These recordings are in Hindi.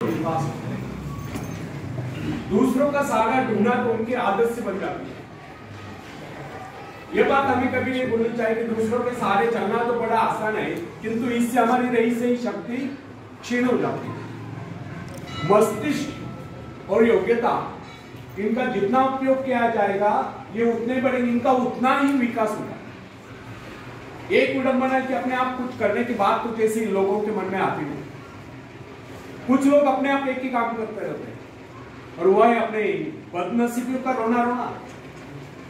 विश्वास दूसरों का सहारा ढूंढना तो उनकी आदत से बन जाती है। ये बात हमें कभी नहीं भूलनी चाहिए कि दूसरों के सहारे चलना तो बड़ा आसान है, किंतु इससे हमारी रही सही शक्ति क्षीण हो जाती है। मस्तिष्क और योग्यता इनका जितना उपयोग किया जाएगा ये उतने बढ़ेंगे, इनका उतना ही विकास होगा। एक विडंबना कि अपने आप कुछ करने की बात कुछ ऐसी लोगों के मन में आती है। कुछ लोग अपने आप एक ही काम करते रहते हैं और वह है अपने बदनसीबियों का रोना रोना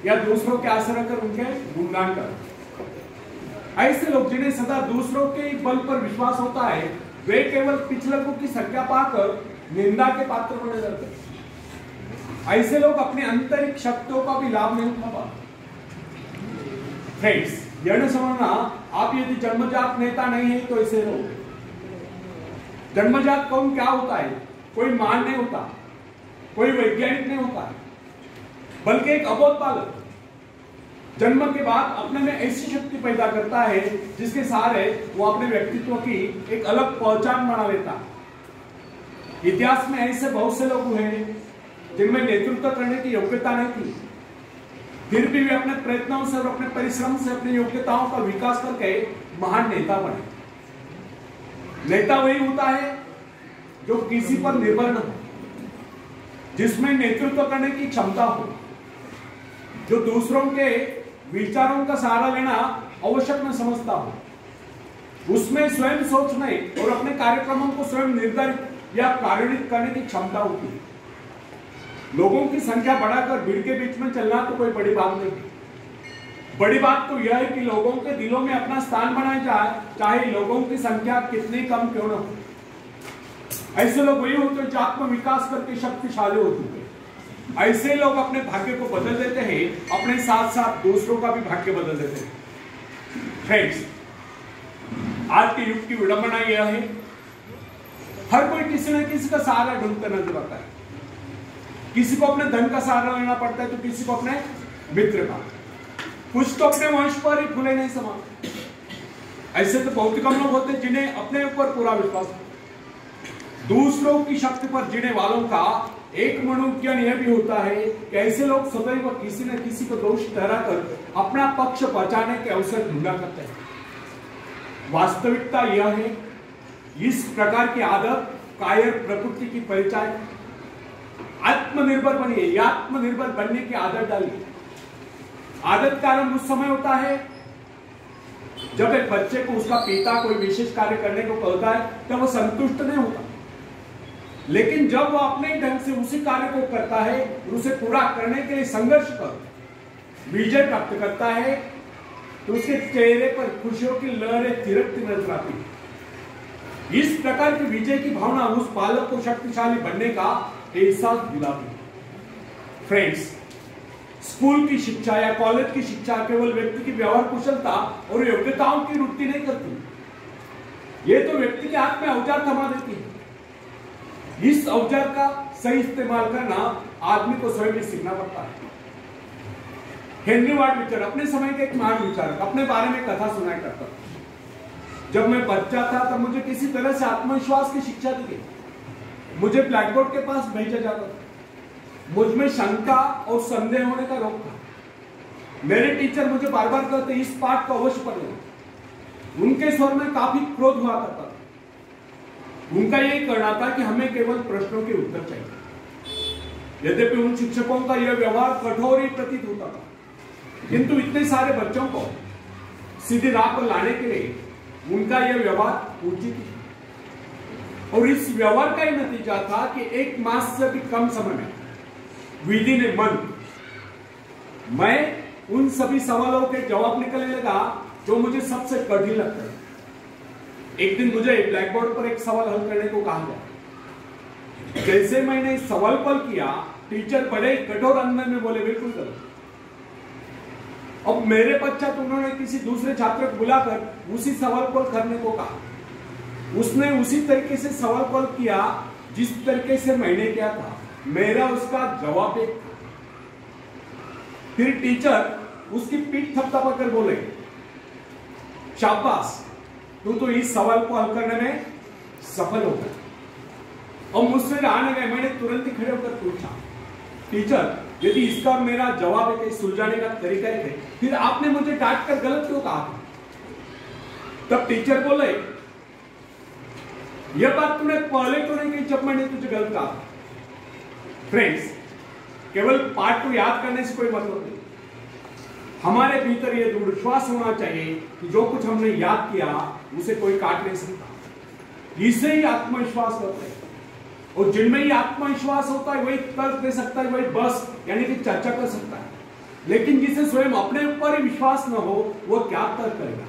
या दूसरों के आश्रय कर उनके गुणगान कर। ऐसे लोग जिन्हें सदा दूसरों के बल पर विश्वास होता है वे केवल पिछलकों की संख्या पाकर निंदा के पात्र बने रहते हैं। ऐसे लोग अपने आंतरिक शक्तियों का भी लाभ नहीं उठा पाते। फ्रेंड्स, यह न समझना आप यदि जन्मजात नेता नहीं है तो ऐसे लोग। जन्मजात कौन क्या होता है? कोई महान नहीं होता, कोई वैज्ञानिक नहीं होता, बल्कि एक अबोध बालक जन्म के बाद अपने में ऐसी शक्ति पैदा करता है जिसके सहारे वो अपने व्यक्तित्व की एक अलग पहचान बना लेता है। इतिहास में ऐसे बहुत से लोग हुए जिनमें नेतृत्व करने की योग्यता नहीं थी, फिर भी वे अपने प्रयत्नों से और अपने परिश्रम से अपनी योग्यताओं का विकास करके महान नेता बने। नेता वही होता है जो किसी पर निर्भर न हो, जिसमें नेतृत्व करने की क्षमता हो, जो दूसरों के विचारों का सहारा लेना आवश्यक न समझता हो, उसमें स्वयं सोचने और अपने कार्यक्रमों को स्वयं निर्धारित या कार्यान्वित करने की क्षमता होती है। लोगों की संख्या बढ़ाकर भीड़ के बीच में चलना तो कोई बड़ी बात नहीं। बड़ी बात तो यह है कि लोगों के दिलों में अपना स्थान बनाया जाए, चाहे लोगों की संख्या कितनी कम क्यों न हो। ऐसे लोग वही होते हैं जो आत्म विकास करके शक्तिशाली होते हैं। ऐसे लोग अपने भाग्य को बदल देते हैं, अपने साथ साथ दूसरों का भी भाग्य बदल देते हैं। फ्रेंड्स, आज के युग की विडंबना यह है, हर कोई किसी न किसी का सहारा ढूंढकर नजर आता है। किसी को अपने धन का सहारा लेना पड़ता है तो किसी को अपने मित्र का, कुछ तो अपने वंश पर ही फूले नहीं समाते। ऐसे तो बहुत कम लोग होते हैं जिन्हें अपने ऊपर पूरा विश्वास है। दूसरों की शक्ति पर जीने वालों का एक मनोज्ञान यह भी होता है कि ऐसे लोग सदैव किसी न किसी को दोष ठहराकर अपना पक्ष बचाने के अवसर ढूंढा करते हैं। वास्तविकता यह है, इस प्रकार की आदत कायर प्रकृति की परिचय। आत्मनिर्भर बनिए, आत्मनिर्भर बनने की आदत डालिए। आदत का आरंभ उस समय होता है जब एक बच्चे को उसका पिता कोई विशेष कार्य करने को कहता है तब वो संतुष्ट नहीं होता, लेकिन जब वो अपने ढंग से उसी कार्य को करता है और उसे पूरा करने के लिए संघर्ष कर विजय प्राप्त करता है तो उसके चेहरे पर खुशियों की लहरें थिरकती नजर आती है। इस प्रकार की विजय की भावना उस बालक को शक्तिशाली बनने का एहसास दिलाती है। फ्रेंड्स, स्कूल की शिक्षा या कॉलेज की शिक्षा केवल व्यक्ति की व्यवहार कुशलता और योग्यताओं की वृद्धि नहीं करती, ये तो व्यक्ति के हाथ में औजार थमा देती है। इस औजार का सही इस्तेमाल करना आदमी को स्वयं ही सीखना पड़ता है। हेनरी वार्ड बीचर अपने समय के एक महान विचारक अपने बारे में कथा सुनाया करता था। जब मैं बच्चा था तब मुझे किसी तरह से आत्मविश्वास की शिक्षा दी गई। मुझे ब्लैक बोर्ड के पास भेजा जाता था। मुझ में शंका और संदेह होने का रोग था। मेरे टीचर मुझे बार बार कहते इस पाठ को अवश्य पढ़ना। उनके स्वर में काफी क्रोध हुआ करता था। उनका यही कहना था कि हमें केवल प्रश्नों के उत्तर चाहिए। यद्यपि उन शिक्षकों का यह व्यवहार कठोर ही प्रतीत होता था, किंतु इतने सारे बच्चों को सीधी राह पर लाने के लिए उनका यह व्यवहार उचित था। और इस व्यवहार का ही नतीजा था कि एक मास से भी कम समय में विधि ने मन मैं उन सभी सवालों के जवाब निकलने लगा जो मुझे सबसे कठिन लगता है। एक दिन मुझे ब्लैक बोर्ड पर एक सवाल हल करने को कहा गया। जैसे मैंने सवाल हल किया, टीचर बड़े कठोर अंदाज में बोले बिल्कुल करो। अब मेरे पश्चात उन्होंने किसी दूसरे छात्र को बुलाकर उसी सवाल को करने को कहा। उसने उसी तरीके से सवाल हल किया जिस तरीके से मैंने किया था। मेरा उसका जवाब एक था। फिर टीचर उसकी पीठ थपथपाकर बोले, शाबाश, तू तो इस सवाल को हल करने में सफल हो गया। और मुझसे आने गए, मैंने तुरंत ही खड़े होकर पूछा, टीचर यदि इसका मेरा जवाब है कि सुलझाने का तरीका है, फिर आपने मुझे डांट कर गलत क्यों कहा? तब टीचर बोले, यह बात तूने पहले तो नहीं कही जब मैंने तुझे गलत कहा। फ्रेंड्स, केवल पाठ को याद करने से कोई मतलब नहीं, हमारे भीतर यह दृढ़ विश्वास होना चाहिए कि जो कुछ हमने याद किया उसे कोई काट नहीं सकता। इससे ही आत्मविश्वास होता है, और जिनमें ही आत्मविश्वास होता है वही तर्क दे सकता है, वही बस यानी कि चर्चा कर सकता है। लेकिन जिसे स्वयं अपने ऊपर ही विश्वास न हो वो क्या तर्क करेगा?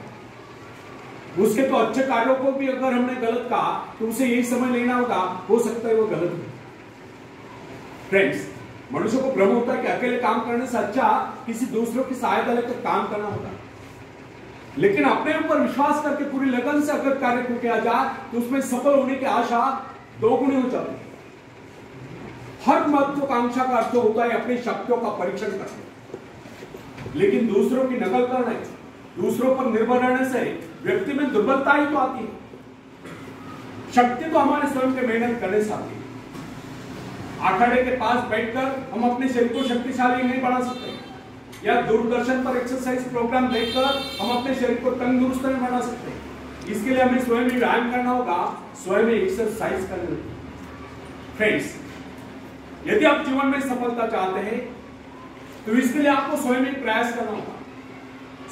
उसके तो अच्छे कार्यों को भी अगर हमने गलत कहा तो उसे यही समझ लेना होगा, हो सकता है वो गलत हो। फ्रेंड्स, मनुष्य को भ्रम होता है कि अकेले काम करने से अच्छा किसी दूसरों की सहायता लेकर काम करना होगा, लेकिन अपने ऊपर विश्वास करके पूरी लगन से अगर कार्य को किया जाए तो उसमें सफल होने की आशा दोगुनी हो जाती है। हर महत्वाकांक्षा का अर्थ होता है अपनी शक्तियों का परीक्षण करना, लेकिन दूसरों की नकल करना, दूसरों पर निर्भर रहने से व्यक्ति में दुर्बलता ही तो आती है। शक्ति तो हमारे स्वयं के मेहनत करने से आती है। अखाड़े के पास बैठकर हम अपने शरीर को शक्तिशाली नहीं बना सकते, या दूरदर्शन पर एक्सरसाइज प्रोग्राम देखकर हम अपने शरीर को तंदुरुस्त नहीं बना सकते। इसके लिए हमें स्वयं ही व्यायाम करना होगा, स्वयं ही एक्सरसाइज करनी होगी। फ्रेंड्स, यदि आप जीवन में सफलता चाहते हैं तो इसके लिए आपको स्वयं ही प्रयास करना होगा,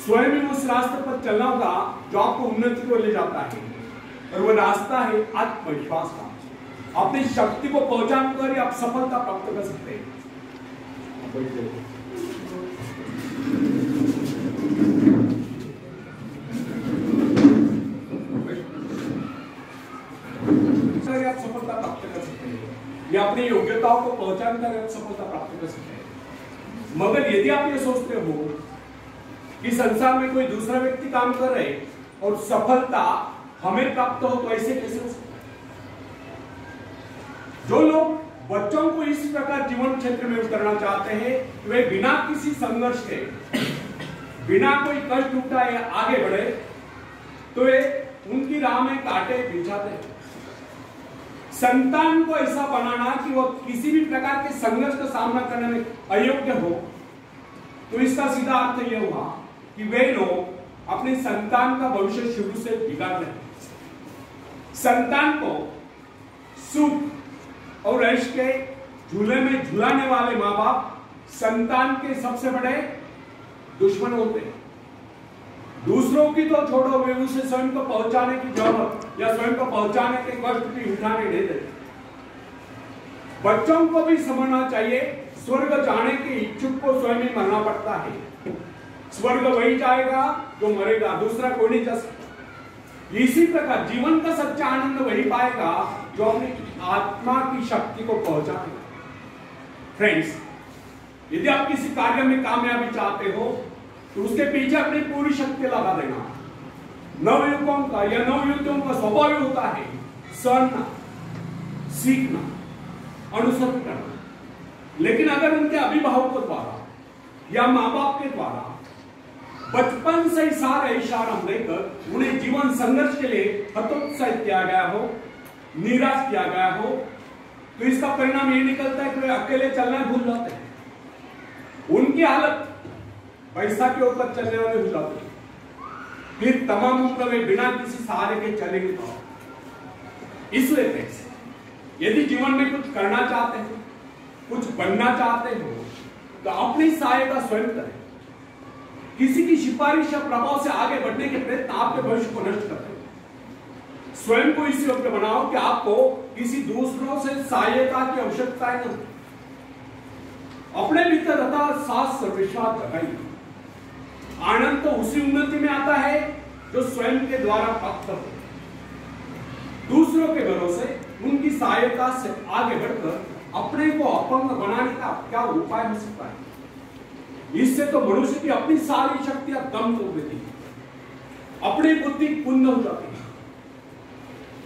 स्वयं ही उस रास्ते पर चलना होगा जो आपको उन्नति को ले जाता है, और वह रास्ता है आत्मविश्वास का। अपनी शक्ति को पहचान कर ही आप सफलता प्राप्त कर सकते हैं। आप सफलता प्राप्त कर सकते हैं, या अपनी योग्यताओं को पहचान कर आप सफलता प्राप्त कर सकते हैं। मगर यदि आप ये सोचते हो कि संसार में कोई दूसरा व्यक्ति काम कर रहे और सफलता हमें प्राप्त हो, तो ऐसे कैसे हो सकता है? जो लोग बच्चों को इस प्रकार जीवन क्षेत्र में उतरना चाहते हैं, वे बिना किसी संघर्ष के, बिना कोई कष्ट उठाए आगे बढ़े, तो वे उनकी राह में कांटे बिछाते हैं। संतान को ऐसा बनाना कि वह किसी भी प्रकार के संघर्ष का सामना करने में अयोग्य हो, तो इसका सीधा अर्थ यह हुआ कि वे लोग अपने संतान का भविष्य शुरू से बिगाड़ रहे हैं। संतान को सुख और ऐश के झूले में झुलाने वाले माँ बाप संतान के सबसे बड़े दुश्मन होते हैं। दूसरों की तो छोड़ो, वे उसे स्वयं को पहुंचाने की जरूरत या स्वयं को पहुंचाने के कष्ट भी उठाने नहीं देते। बच्चों को भी समझना चाहिए, स्वर्ग जाने के इच्छुक को स्वयं ही मरना पड़ता है। स्वर्ग वही जाएगा जो मरेगा, दूसरा कोई नहीं जा सकता। इसी प्रकार जीवन का सच्चा आनंद वही पाएगा जो अपनी आत्मा की शक्ति को पहुंचाएगा। फ्रेंड्स, यदि आप किसी कार्य में कामयाबी चाहते हो तो उसके पीछे अपनी पूरी शक्ति लगा देना। नवयुवकों का या नवयुवतियों का स्वभाव होता है सुनना, सीखना, अनुसरण करना, लेकिन अगर उनके अभिभावकों द्वारा या माँ बाप के द्वारा बचपन से सारे इशारा देकर उन्हें जीवन संघर्ष के लिए हतोत्साहित किया गया हो, निराश किया गया हो, तो इसका परिणाम ये निकलता है कि वे अकेले चलना भूल जाते हैं। उनकी हालत पैसा के ऊपर चलने वाले हो जाते हैं, फिर तमाम उम्र वे बिना किसी सहारे के चलेंगे। तो इसलिए यदि जीवन में कुछ करना चाहते हो, कुछ बनना चाहते हो, तो अपनी सहायता स्वयं करें। किसी की सिफारिश या प्रभाव से आगे बढ़ने के प्रयत्न आपके भविष्य को नष्ट करते हैं। स्वयं को इस योग्य बनाओ कि आपको किसी दूसरों से सहायता की आवश्यकता नहीं। अपने भीतर रहता साहस और विश्वास जगाइए। आनंद तो उसी उन्नति में आता है जो स्वयं के द्वारा प्राप्त हो। दूसरों के भरोसे उनकी सहायता से आगे बढ़कर अपने को अपंग बनाने का क्या उपाय हो सकता है? इससे तो मनुष्य की अपनी सारी शक्तियां दम तोड़ देती है, अपनी बुद्धि कुंद हो जाती है।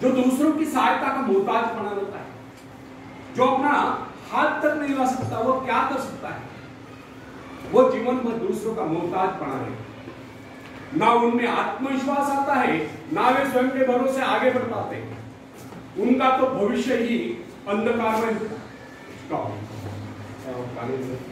जो दूसरों की सहायता का मोहताज बना रहता है, जो अपना हाथ तक नहीं ला सकता, वो क्या कर सकता है? वो जीवन भर दूसरों का मोहताज बना रहे। ना उनमें आत्मविश्वास आता है, ना वे स्वयं के भरोसे आगे बढ़ पाते। उनका तो भविष्य ही अंधकार में स्टॉप।